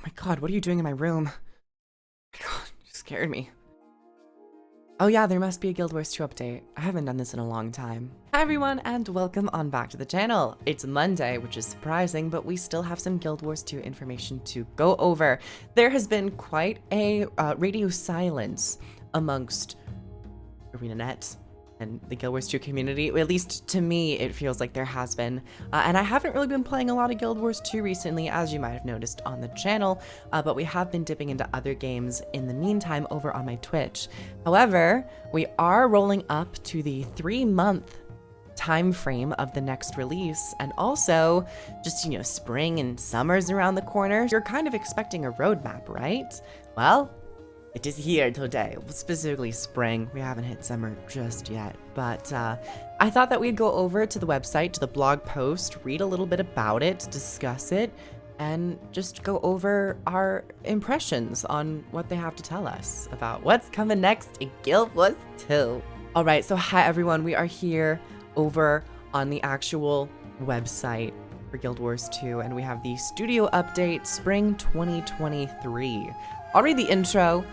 my god, what are you doing in my room? Oh my god, you scared me. Oh yeah, there must be a Guild Wars 2 update. I haven't done this in a long time. Hi everyone, and welcome on back to the channel. It's Monday, which is surprising, but we still have some Guild Wars 2 information to go over. There has been quite a radio silence amongst ArenaNet and the Guild Wars 2 community. At least to me, it feels like there has been. And I haven't really been playing a lot of Guild Wars 2 recently, as you might have noticed on the channel, but we have been dipping into other games in the meantime over on my Twitch. However, we are rolling up to the 3-month time frame of the next release, and also just, spring and summer's around the corner. You're kind of expecting a roadmap, right? Well, it is here today, specifically spring. We haven't hit summer just yet, but I thought that we'd go over to the website, to the blog post, read a little bit about it, discuss it, and just go over our impressions on what they have to tell us about what's coming next in Guild Wars 2. All right, so hi everyone, we are here over on the actual website for Guild Wars 2, and we have the studio update spring 2023. I'll read the intro.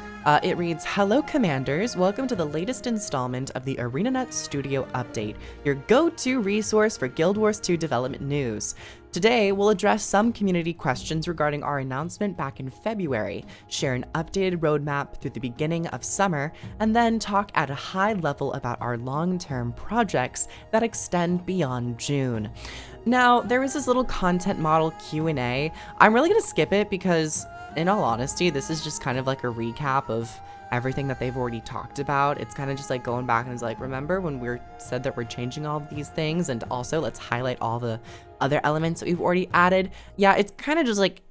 It reads, "Hello Commanders, welcome to the latest installment of the ArenaNet Studio Update, your go-to resource for Guild Wars 2 development news. Today, we'll address some community questions regarding our announcement back in February, share an updated roadmap through the beginning of summer, and then talk at a high level about our long-term projects that extend beyond June." Now, there is this little content model Q&A. I'm really gonna skip it because, in all honesty, this is just kind of like a recap of everything that they've already talked about. It's kind of just like going back and it's like, remember when we said that we're changing all of these things, and also let's highlight all the other elements that we've already added. Yeah, it's kind of just like,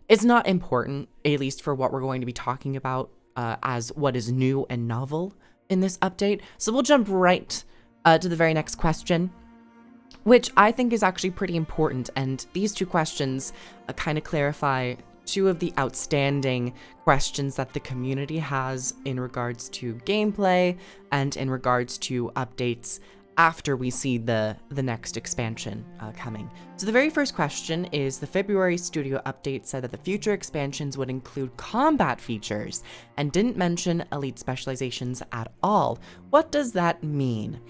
it's not important, at least for what we're going to be talking about as what is new and novel in this update. So we'll jump right to the very next question, which I think is actually pretty important. And these two questions kind of clarify two of the outstanding questions that the community has in regards to gameplay and in regards to updates after we see the next expansion coming. So the very first question is, the February studio update said that the future expansions would include combat features and didn't mention elite specializations at all. What does that mean?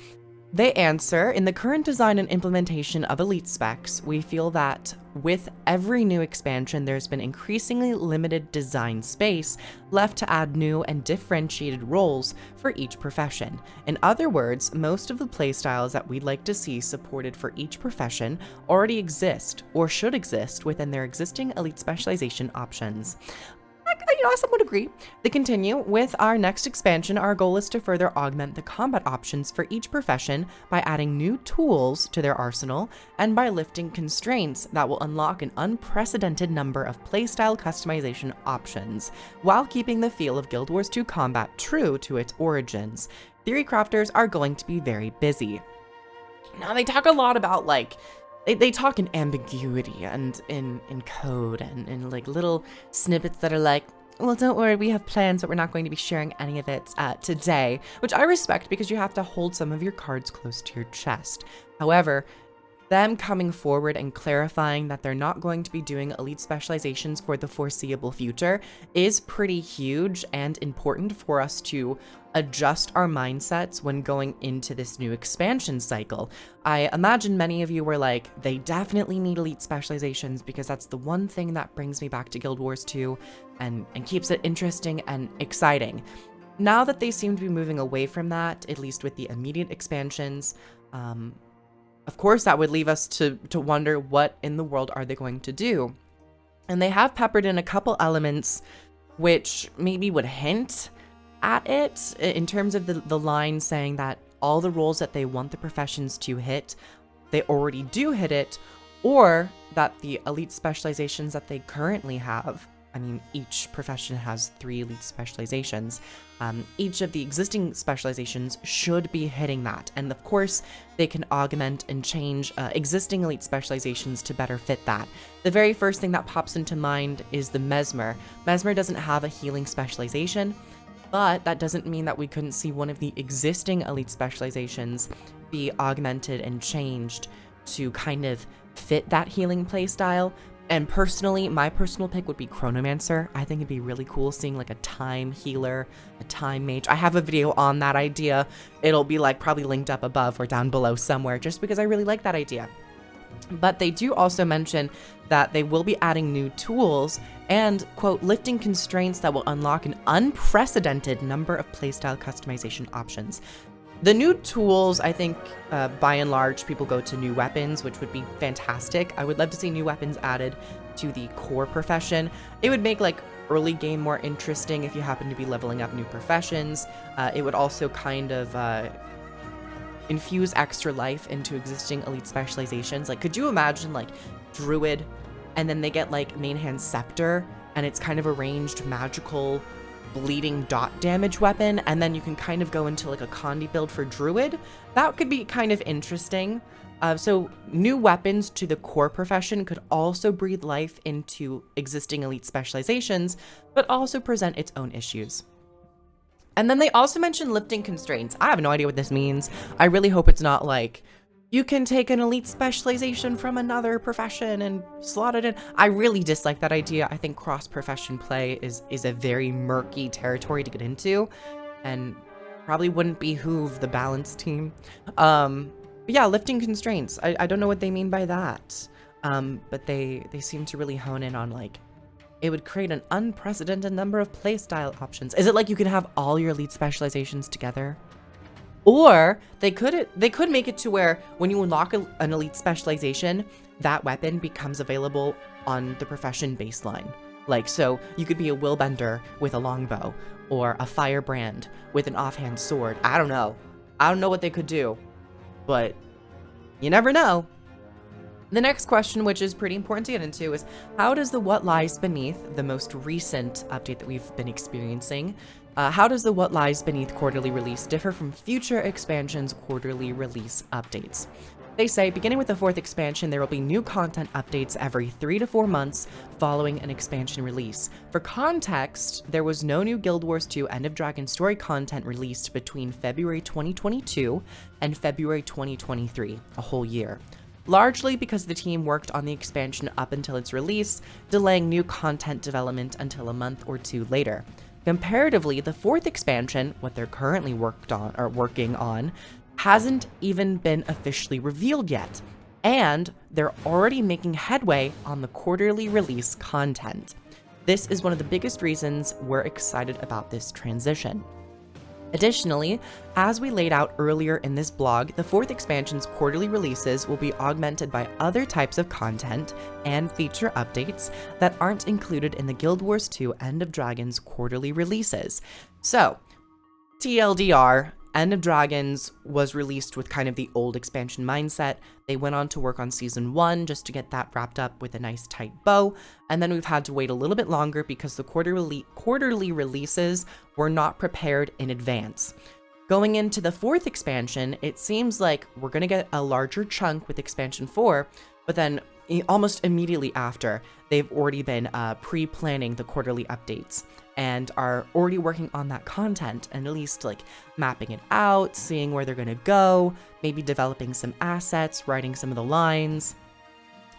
They answer, in the current design and implementation of elite specs, we feel that with every new expansion, there's been increasingly limited design space left to add new and differentiated roles for each profession. In other words, most of the playstyles that we'd like to see supported for each profession already exist or should exist within their existing elite specialization options. I somewhat agree. They continue, with our next expansion, our goal is to further augment the combat options for each profession by adding new tools to their arsenal and by lifting constraints that will unlock an unprecedented number of playstyle customization options, while keeping the feel of Guild Wars 2 combat true to its origins. Theory crafters are going to be very busy. Now, they talk a lot about, they talk in ambiguity and in code and in like little snippets that are like, well, don't worry, we have plans, but we're not going to be sharing any of it today, which I respect because you have to hold some of your cards close to your chest. However, them coming forward and clarifying that they're not going to be doing elite specializations for the foreseeable future is pretty huge and important for us to adjust our mindsets when going into this new expansion cycle. I imagine many of you were like, they definitely need elite specializations because that's the one thing that brings me back to Guild Wars 2 and keeps it interesting and exciting. Now that they seem to be moving away from that, at least with the immediate expansions, of course, that would leave us to wonder what in the world are they going to do. And they have peppered in a couple elements which maybe would hint at it, in terms of the line saying that all the roles that they want the professions to hit, they already do hit it, or that the elite specializations that they currently have, I mean, each profession has 3 elite specializations. Each of the existing specializations should be hitting that. And of course, they can augment and change existing elite specializations to better fit that. The very first thing that pops into mind is the Mesmer. Mesmer doesn't have a healing specialization, but that doesn't mean that we couldn't see one of the existing elite specializations be augmented and changed to kind of fit that healing playstyle. And personally, my personal pick would be Chronomancer. I think it'd be really cool seeing like a time healer, a time mage. I have a video on that idea. It'll be like probably linked up above or down below somewhere, just because I really like that idea. But they do also mention that they will be adding new tools and, quote, lifting constraints that will unlock an unprecedented number of playstyle customization options. The new tools, I think, by and large, people go to new weapons, which would be fantastic. I would love to see new weapons added to the core profession. It would make, like, early game more interesting if you happen to be leveling up new professions. It would also kind of infuse extra life into existing elite specializations. Like, could you imagine, like, Druid, and then they get, like, main hand Scepter, and it's kind of a ranged magical bleeding dot damage weapon, and then you can kind of go into like a Condi build for Druid? That could be kind of interesting. So new weapons to the core profession could also breathe life into existing elite specializations, but also present its own issues. And then they also mentioned lifting constraints. I have no idea what this means. I really hope it's not like, you can take an elite specialization from another profession and slot it in. I really dislike that idea. I think cross-profession play is a very murky territory to get into, and probably wouldn't behoove the balance team. But yeah, lifting constraints. I don't know what they mean by that. But they seem to really hone in on, like, it would create an unprecedented number of playstyle options. Is it like you can have all your elite specializations together? Or they could make it to where when you unlock an elite specialization, that weapon becomes available on the profession baseline. Like, so you could be a willbender with a longbow, or a firebrand with an offhand sword. I don't know. I don't know what they could do, but you never know. The next question, which is pretty important to get into, is how does the What Lies Beneath, the most recent update that we've been experiencing, how does the What Lies Beneath quarterly release differ from future expansions' quarterly release updates? They say, beginning with the 4th expansion, there will be new content updates every 3 to 4 months following an expansion release. For context, there was no new Guild Wars 2 End of Dragon story content released between February 2022 and February 2023, a whole year. Largely because the team worked on the expansion up until its release, delaying new content development until a month or two later. Comparatively, the 4th expansion, what they're currently working on, hasn't even been officially revealed yet, and they're already making headway on the quarterly release content. This is one of the biggest reasons we're excited about this transition. Additionally, as we laid out earlier in this blog, the 4th expansion's quarterly releases will be augmented by other types of content and feature updates that aren't included in the Guild Wars 2 End of Dragons quarterly releases. So, TLDR, End of Dragons was released with kind of the old expansion mindset. They went on to work on Season 1 just to get that wrapped up with a nice tight bow, and then we've had to wait a little bit longer because the quarterly releases were not prepared in advance. Going into the 4th expansion, it seems like we're going to get a larger chunk with Expansion 4, but then almost immediately after, they've already been pre-planning the quarterly updates and are already working on that content and at least like mapping it out, seeing where they're going to go, maybe developing some assets, writing some of the lines.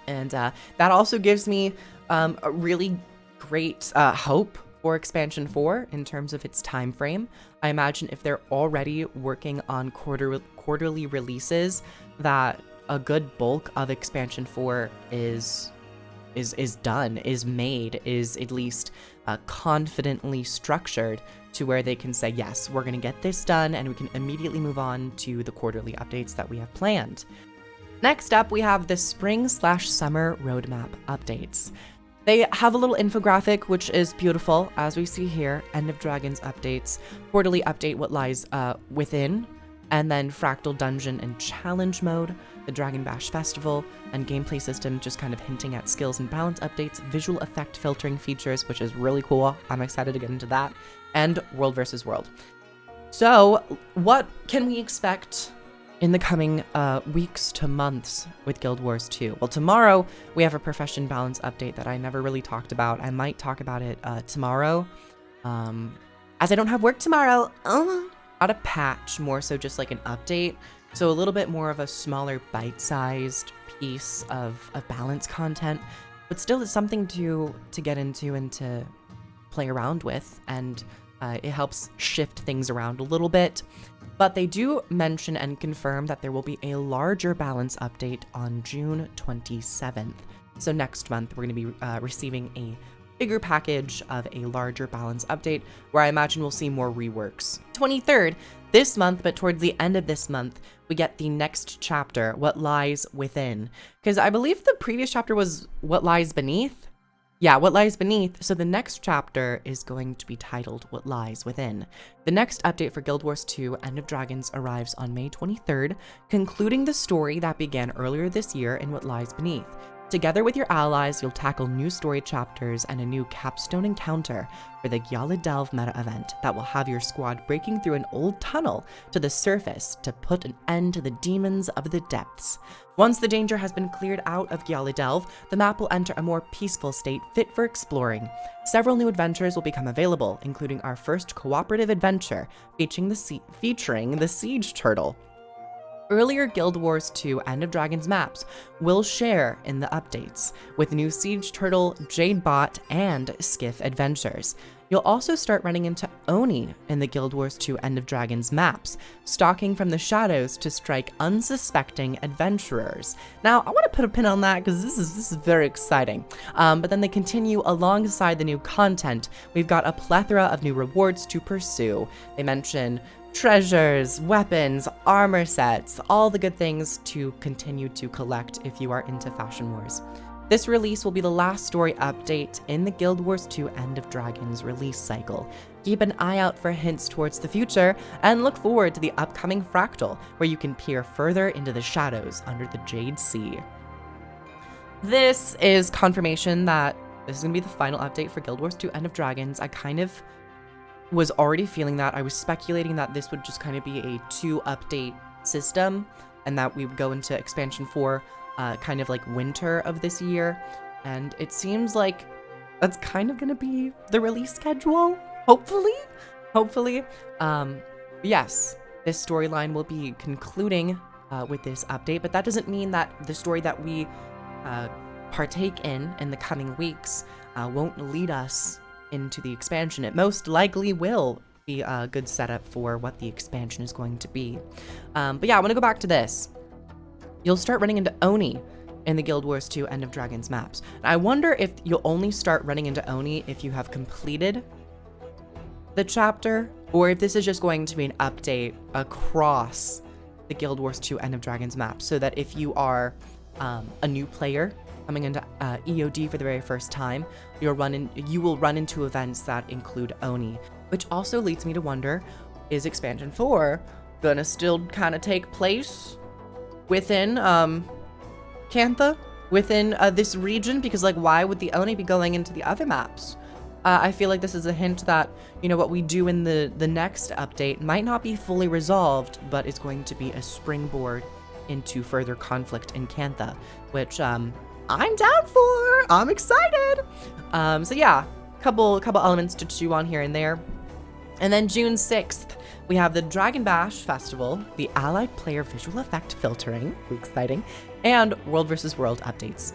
And that also gives me a really great hope for Expansion 4 in terms of its time frame. I imagine if they're already working on quarterly releases, that a good bulk of Expansion 4 is done, is made, is at least confidently structured to where they can say, yes, we're going to get this done, and we can immediately move on to the quarterly updates that we have planned. Next up, we have the spring/summer roadmap updates. They have a little infographic, which is beautiful, as we see here. End of Dragons updates, quarterly update what lies within, and then Fractal Dungeon and Challenge mode, the Dragon Bash Festival, and gameplay system just kind of hinting at skills and balance updates, visual effect filtering features, which is really cool. I'm excited to get into that, and World vs. World. So, what can we expect in the coming weeks to months with Guild Wars 2? Well, tomorrow we have a profession balance update that I never really talked about. I might talk about it tomorrow, as I don't have work tomorrow. Not a patch, more so just like an update. So a little bit more of a smaller bite-sized piece of balance content. but still it's something to get into and to play around with, and it helps shift things around a little bit. But they do mention and confirm that there will be a larger balance update on June 27th. So next month, we're going to be receiving a bigger package of a larger balance update, where I imagine we'll see more reworks. 23rd, this month, but towards the end of this month, we get the next chapter, What Lies Within. Because I believe the previous chapter was What Lies Beneath? Yeah, What Lies Beneath. So the next chapter is going to be titled What Lies Within. The next update for Guild Wars 2 End of Dragons arrives on May 23rd, concluding the story that began earlier this year in What Lies Beneath. Together with your allies, you'll tackle new story chapters and a new capstone encounter for the GW2 meta event that will have your squad breaking through an old tunnel to the surface to put an end to the demons of the depths. Once the danger has been cleared out of GW2, the map will enter a more peaceful state fit for exploring. Several new adventures will become available, including our first cooperative adventure featuring the Siege Turtle. Earlier Guild Wars 2 End of Dragons maps will share in the updates, with new Siege Turtle, Jade Bot, and Skiff adventures. You'll also start running into Oni in the Guild Wars 2 End of Dragons maps, stalking from the shadows to strike unsuspecting adventurers. Now, I want to put a pin on that because this is very exciting. But then they continue alongside the new content. We've got a plethora of new rewards to pursue. They mention treasures, weapons, armor sets, all the good things to continue to collect if you are into Fashion Wars. This release will be the last story update in the Guild Wars 2 End of Dragons release cycle. Keep an eye out for hints towards the future, and look forward to the upcoming Fractal, where you can peer further into the shadows under the Jade Sea. This is confirmation that this is going to be the final update for Guild Wars 2 End of Dragons. I kind of was already feeling that. I was speculating that this would just kind of be a 2-update system, and that we would go into expansion 4 kind of like winter of this year, and it seems like that's kind of gonna be the release schedule, hopefully. Yes, this storyline will be concluding with this update, but that doesn't mean that the story that we partake in the coming weeks won't lead us into the expansion. It most likely will be a good setup for what the expansion is going to be. But yeah, I want to go back to this. You'll start running into Oni in the Guild Wars 2 End of Dragons maps. And I wonder if you'll only start running into Oni if you have completed the chapter, or if this is just going to be an update across the Guild Wars 2 End of Dragons map, so that if you are a new player coming into EOD for the very first time, you will run into events that include Oni. Which also leads me to wonder, is Expansion 4 gonna still kind of take place within Cantha, within this region? Because like, why would the Oni be going into the other maps? I feel like this is a hint that, you know, what we do in the next update might not be fully resolved, but it's going to be a springboard into further conflict in Cantha, which I'm down for. I'm excited. So yeah, couple elements to chew on here and there. And then June 6th, we have the Dragon Bash Festival, the Allied Player Visual Effect Filtering, exciting, and World vs. World updates.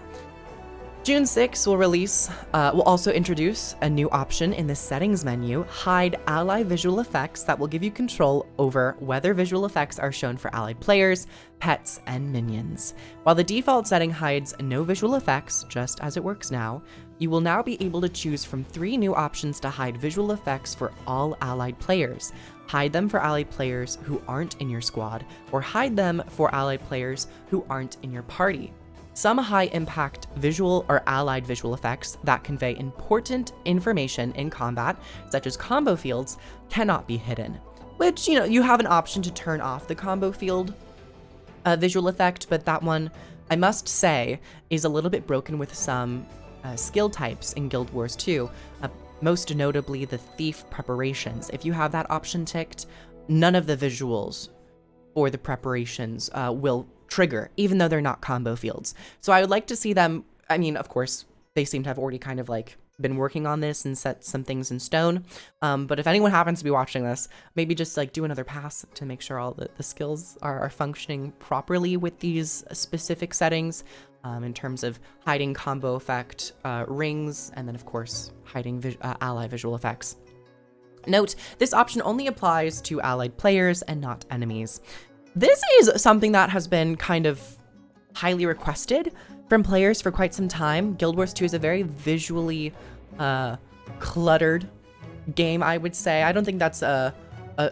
June 6th will also introduce a new option in the settings menu, Hide Ally Visual Effects, that will give you control over whether visual effects are shown for allied players, pets, and minions. While the default setting hides no visual effects, just as it works now, you will now be able to choose from 3 new options to hide visual effects for all allied players. Hide them for allied players who aren't in your squad, or hide them for allied players who aren't in your party. Some high-impact visual or allied visual effects that convey important information in combat, such as combo fields, cannot be hidden. Which, you know, you have an option to turn off the combo field visual effect, but that one, I must say, is a little bit broken with some skill types in Guild Wars 2, most notably the Thief preparations. If you have that option ticked, none of the visuals for the preparations will trigger, even though they're not combo fields. So I would like to see them, I mean, of course, they seem to have already kind of like been working on this and set some things in stone. But if anyone happens to be watching this, maybe just like do another pass to make sure all the skills are functioning properly with these specific settings. in terms of hiding combo effect rings, and then of course hiding ally visual effects. Note, this option only applies to allied players and not enemies. This is something that has been kind of highly requested from players for quite some time. Guild Wars 2 is a very visually cluttered game, I would say. I don't think that's a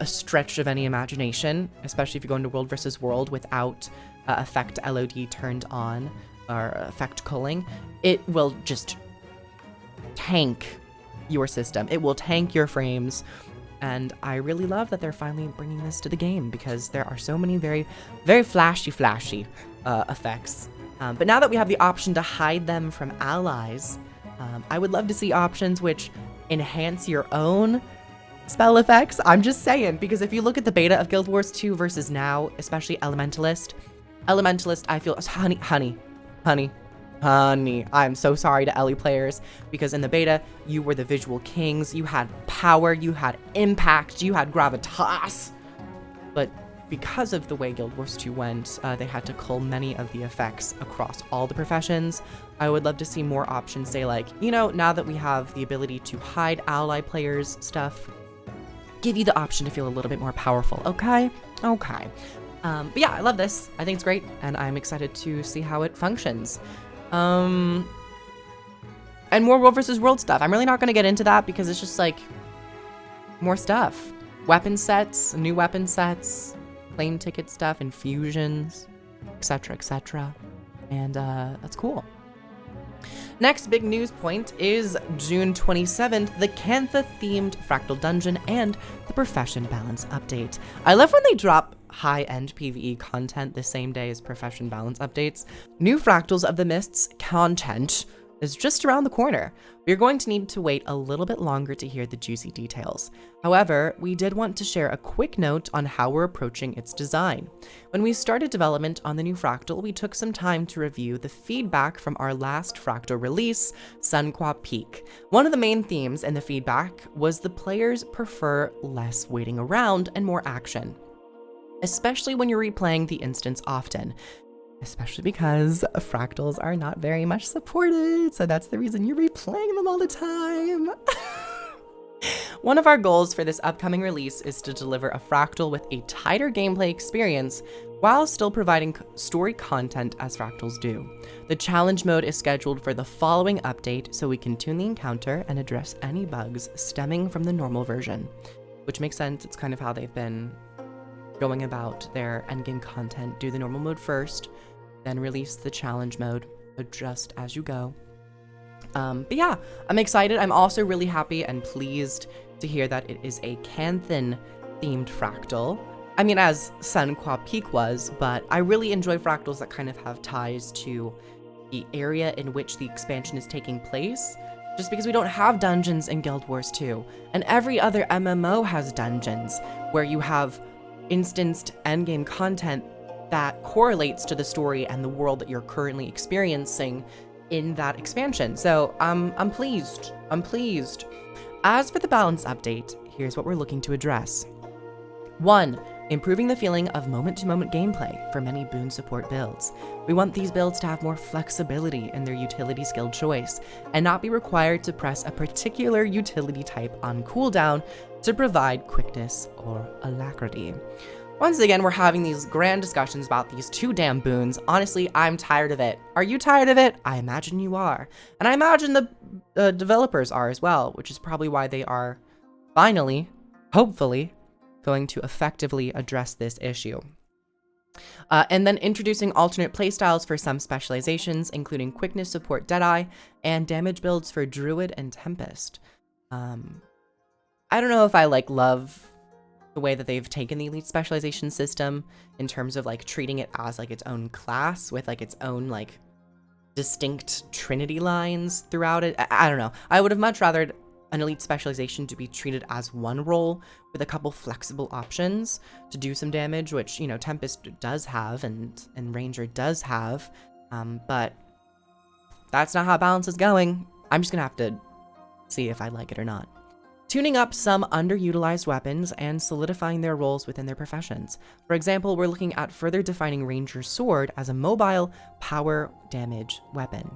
stretch of any imagination, especially if you go into World versus World without effect LOD turned on or effect culling. It will just tank your system. It will tank your frames. And I really love that they're finally bringing this to the game, because there are so many very, very flashy effects. But now that we have the option to hide them from allies, I would love to see options which enhance your own spell effects. I'm just saying, because if you look at the beta of Guild Wars 2 versus now, especially Elementalist, I feel, honey, I'm so sorry to Ellie players, because in the beta, you were the visual kings, you had power, you had impact, you had gravitas. But because of the way Guild Wars 2 went, they had to cull many of the effects across all the professions. I would love to see more options, say like, you know, now that we have the ability to hide ally players' stuff, give you the option to feel a little bit more powerful, okay? Okay. But yeah, I love this. I think it's great, and I'm excited to see how it functions. And more World versus World stuff. I'm really not going to get into that because it's just like more stuff. Weapon sets, new weapon sets, plane ticket stuff, infusions, etc., etc. And that's cool. Next big news point is June 27th, the Cantha-themed Fractal Dungeon and the Profession Balance update. I love when they drop high-end PvE content the same day as Profession Balance updates. New Fractals of the Mists content is just around the corner. We're going to need to wait a little bit longer to hear the juicy details. However, we did want to share a quick note on how we're approaching its design. When we started development on the new Fractal, we took some time to review the feedback from our last Fractal release, Sunqua Peak. One of the main themes in the feedback was the players prefer less waiting around and more action, especially when you're replaying the instance often. Especially because fractals are not very much supported, so that's the reason you're replaying them all the time. One of our goals for this upcoming release is to deliver a fractal with a tighter gameplay experience while still providing story content as fractals do. The challenge mode is scheduled for the following update, so we can tune the encounter and address any bugs stemming from the normal version. Which makes sense, it's kind of how they've been going about their endgame content. Do the normal mode first, then release the challenge mode, adjust as you go. But yeah, I'm excited. I'm also really happy and pleased to hear that it is a Canthan-themed fractal. I mean, as Sunqua Peak was, but I really enjoy fractals that kind of have ties to the area in which the expansion is taking place, just because we don't have dungeons in Guild Wars 2, and every other MMO has dungeons, where you have instanced endgame content that correlates to the story and the world that you're currently experiencing in that expansion. So I'm pleased. As for the balance update, here's what we're looking to address. 1. Improving the feeling of moment-to-moment gameplay for many boon support builds. We want these builds to have more flexibility in their utility skill choice, and not be required to press a particular utility type on cooldown to provide quickness or alacrity. Once again, we're having these grand discussions about these two damn boons. Honestly, I'm tired of it. Are you tired of it? I imagine you are. And I imagine the developers are as well, which is probably why they are finally, hopefully, going to effectively address this issue. And then introducing alternate playstyles for some specializations, including quickness support Deadeye and damage builds for Druid and Tempest. I don't know if I love the way that they've taken the elite specialization system in terms of treating it as its own class with its own distinct trinity lines throughout it. I don't know. I would have much rather an elite specialization to be treated as one role with a couple flexible options to do some damage, which, you know, Tempest does have and Ranger does have, but that's not how balance is going. I'm just gonna have to see if I like it or not. tuning up some underutilized weapons and solidifying their roles within their professions. For example, we're looking at further defining Ranger's Sword as a mobile power damage weapon.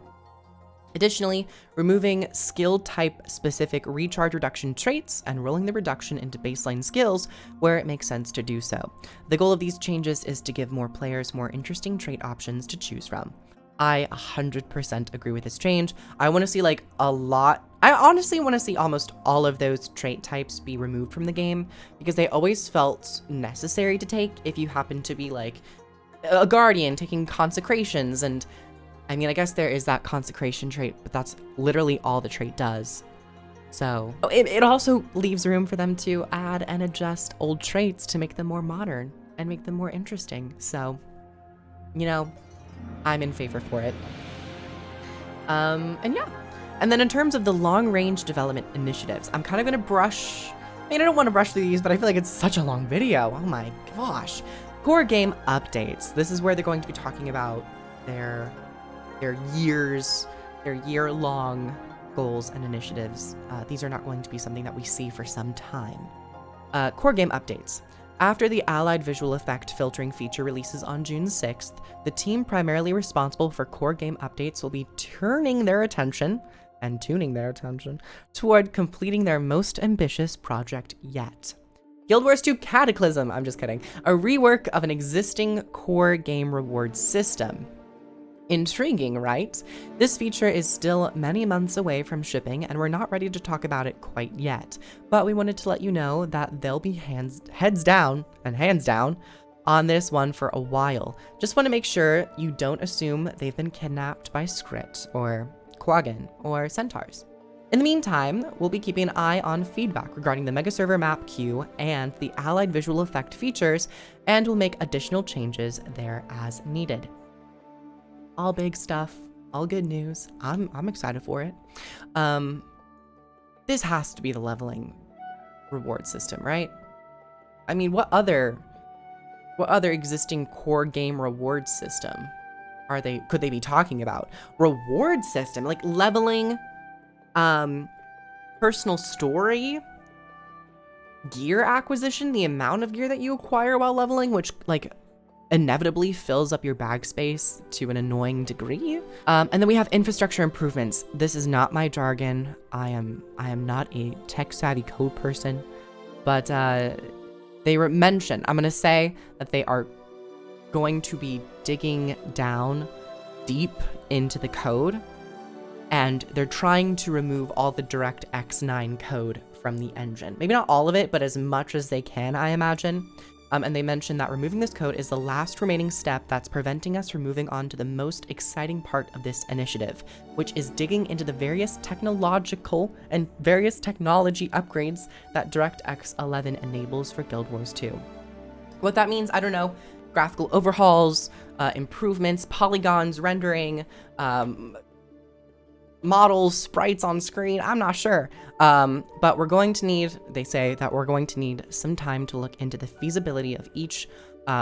Additionally, removing skill type specific recharge reduction traits and rolling the reduction into baseline skills where it makes sense to do so. The goal of these changes is to give more players more interesting trait options to choose from. I 100% agree with this change. I want to see like a lot. I honestly want to see almost all of those trait types be removed from the game because they always felt necessary to take if you happen to be like a guardian taking consecrations. And I mean, I guess there is that consecration trait, but that's literally all the trait does. So it also leaves room for them to add and adjust old traits to make them more modern and make them more interesting. So, you know, I'm in favor for it. And yeah. And then in terms of the long-range development initiatives, I'm kind of going to brush... I mean, I don't want to brush through these, but I feel like it's such a long video. Oh my gosh. Core game updates. This is where they're going to be talking about their year-long goals and initiatives. These are not going to be something that we see for some time. Core game updates. After the Allied Visual Effect filtering feature releases on June 6th, the team primarily responsible for core game updates will be turning their attention and tuning their attention toward completing their most ambitious project yet. Guild Wars 2 Cataclysm, I'm just kidding, a rework of an existing core game reward system. Intriguing, right? This feature is still many months away from shipping, and we're not ready to talk about it quite yet, but we wanted to let you know that they'll be heads down and hands down on this one for a while. Just want to make sure you don't assume they've been kidnapped by Skrit or Quaggan or Centaurs. In the meantime, we'll be keeping an eye on feedback regarding the mega server map queue and the allied visual effect features, and we'll make additional changes there as needed. All big stuff, all good news. I'm excited for it. This has to be the leveling reward system, right? I mean, what other existing core game reward system could they be talking about? Reward system, like leveling, personal story, gear acquisition, the amount of gear that you acquire while leveling, which like inevitably fills up your bag space to an annoying degree. And then we have infrastructure improvements. This is not my jargon. I am not a tech savvy code person, but they were mentioned. I'm gonna say that they are going to be digging down deep into the code, and they're trying to remove all the DirectX 9 code from the engine. Maybe not all of it, but as much as they can, I imagine. And they mentioned that removing this code is the last remaining step that's preventing us from moving on to the most exciting part of this initiative, which is digging into the various technological and various technology upgrades that DirectX 11 enables for Guild Wars 2. What that means, I don't know. Graphical overhauls, improvements, polygons, rendering, models, sprites on screen, I'm not sure. But we're going to need, they say that we're going to need some time to look into the feasibility of each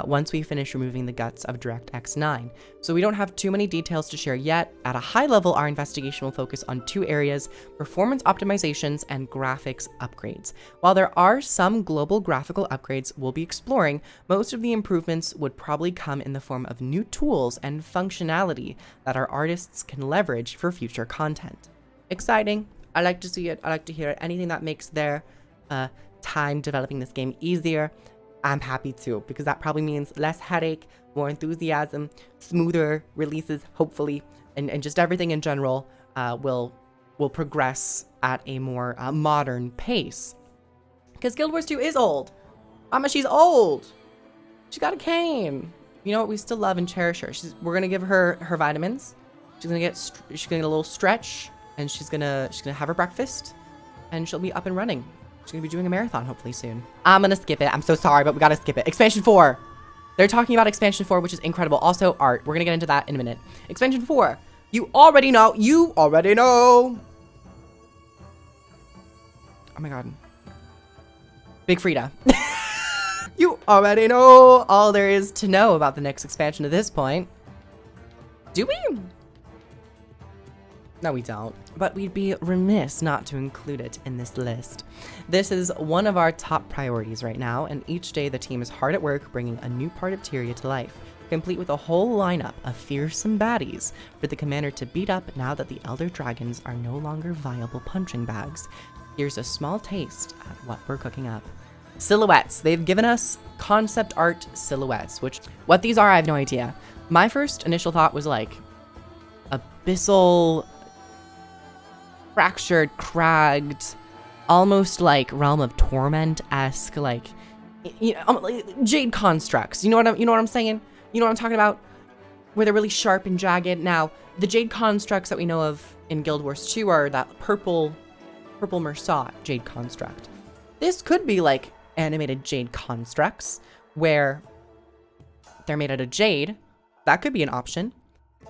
once we finish removing the guts of DirectX 9. So we don't have too many details to share yet. At a high level, our investigation will focus on two areas: performance optimizations and graphics upgrades. While there are some global graphical upgrades we'll be exploring, most of the improvements would probably come in the form of new tools and functionality that our artists can leverage for future content. Exciting. I like to see it. I like to hear it. Anything that makes their time developing this game easier, I'm happy to, because that probably means less headache, more enthusiasm, smoother releases, hopefully, and just everything in general will progress at a more modern pace. Because Guild Wars 2 is old. Mama, she's old. She got a cane. You know what? We still love and cherish her. We're gonna give her her vitamins. She's gonna get a little stretch, and she's gonna have her breakfast, and she'll be up and running. She's gonna be doing a marathon hopefully soon. I'm gonna skip it. I'm so sorry, but we gotta skip it. Expansion 4. They're talking about Expansion 4, which is incredible. Also, art. We're gonna get into that in a minute. Expansion 4. You already know. You already know. Oh my god. Big Frida. You already know all there is to know about the next expansion at this point. Do we? No, we don't. But we'd be remiss not to include it in this list. This is one of our top priorities right now, and each day the team is hard at work bringing a new part of Tyria to life, complete with a whole lineup of fearsome baddies for the commander to beat up now that the Elder Dragons are no longer viable punching bags. Here's a small taste at what we're cooking up. Silhouettes. They've given us concept art silhouettes, which, what these are, I have no idea. My first initial thought was like abyssal, fractured, cragged, almost like Realm of Torment-esque, like, you know, like jade constructs. You know what I'm saying? You know what I'm talking about? Where they're really sharp and jagged. Now, the jade constructs that we know of in Guild Wars 2 are that purple Mersat jade construct. This could be like animated jade constructs where they're made out of jade. That could be an option.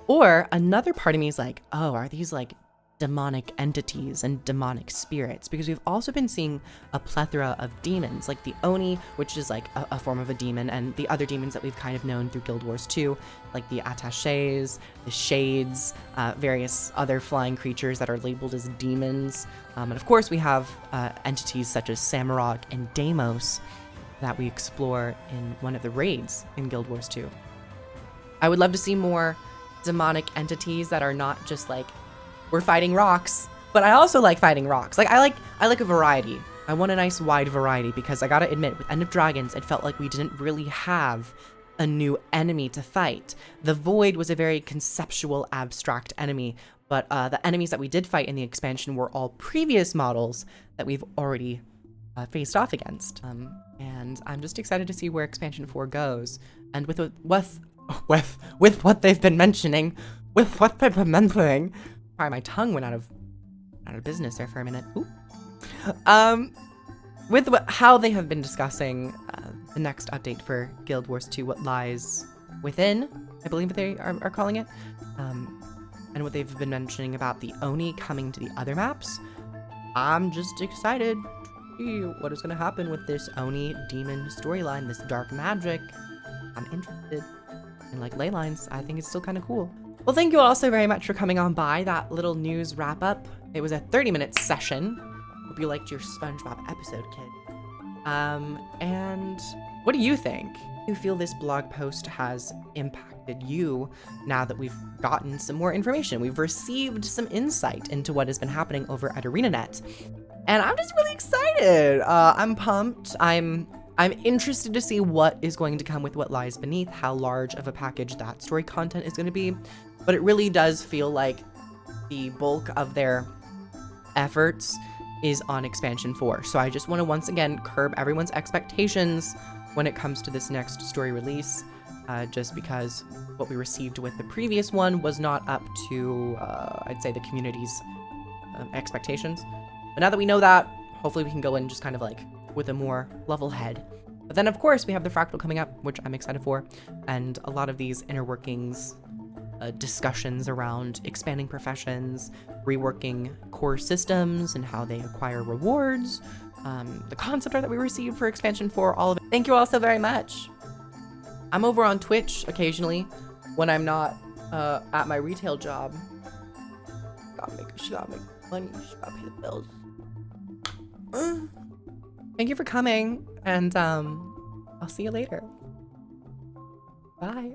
Or another part of me is like, oh, are these like demonic entities and demonic spirits? Because we've also been seeing a plethora of demons, like the Oni, which is like a form of a demon, and the other demons that we've kind of known through Guild Wars 2, like the Attachés, the Shades, various other flying creatures that are labeled as demons. And of course we have entities such as Samurok and Deimos that we explore in one of the raids in Guild Wars 2. I would love to see more demonic entities that are not just like, we're fighting rocks, but I also like fighting rocks. Like I like a variety. I want a nice wide variety, because I gotta admit, with End of Dragons, it felt like we didn't really have a new enemy to fight. The Void was a very conceptual, abstract enemy, but the enemies that we did fight in the expansion were all previous models that we've already faced off against. And I'm just excited to see where Expansion 4 goes. And with what they've been mentioning, sorry, my tongue went out of business there for a minute. Ooh. With how they have been discussing the next update for Guild Wars 2, what lies within, I believe they are calling it, and what they've been mentioning about the Oni coming to the other maps, I'm just excited to see what is going to happen with this Oni demon storyline, this dark magic. I'm interested in like ley lines. I think it's still kind of cool. Well, thank you all so very much for coming on by. That little news wrap up. It was a 30-minute session. Hope you liked your SpongeBob episode, kid. And what do you think? Do you feel this blog post has impacted you now that we've gotten some more information? We've received some insight into what has been happening over at ArenaNet. And I'm just really excited. I'm pumped. I'm interested to see what is going to come with what lies beneath, how large of a package that story content is going to be. But it really does feel like the bulk of their efforts is on Expansion 4. So I just want to once again curb everyone's expectations when it comes to this next story release, just because what we received with the previous one was not up to, I'd say, the community's expectations. But now that we know that, hopefully we can go in just kind of like with a more level head. But then of course we have the Fractal coming up, which I'm excited for, and a lot of these inner workings, discussions around expanding professions, reworking core systems and how they acquire rewards, the concept art that we received for Expansion 4, all of it. Thank you all so very much. I'm over on Twitch occasionally when I'm not at my retail job. She gotta make money, she gotta pay the bills. Thank you for coming, and I'll see you later. Bye.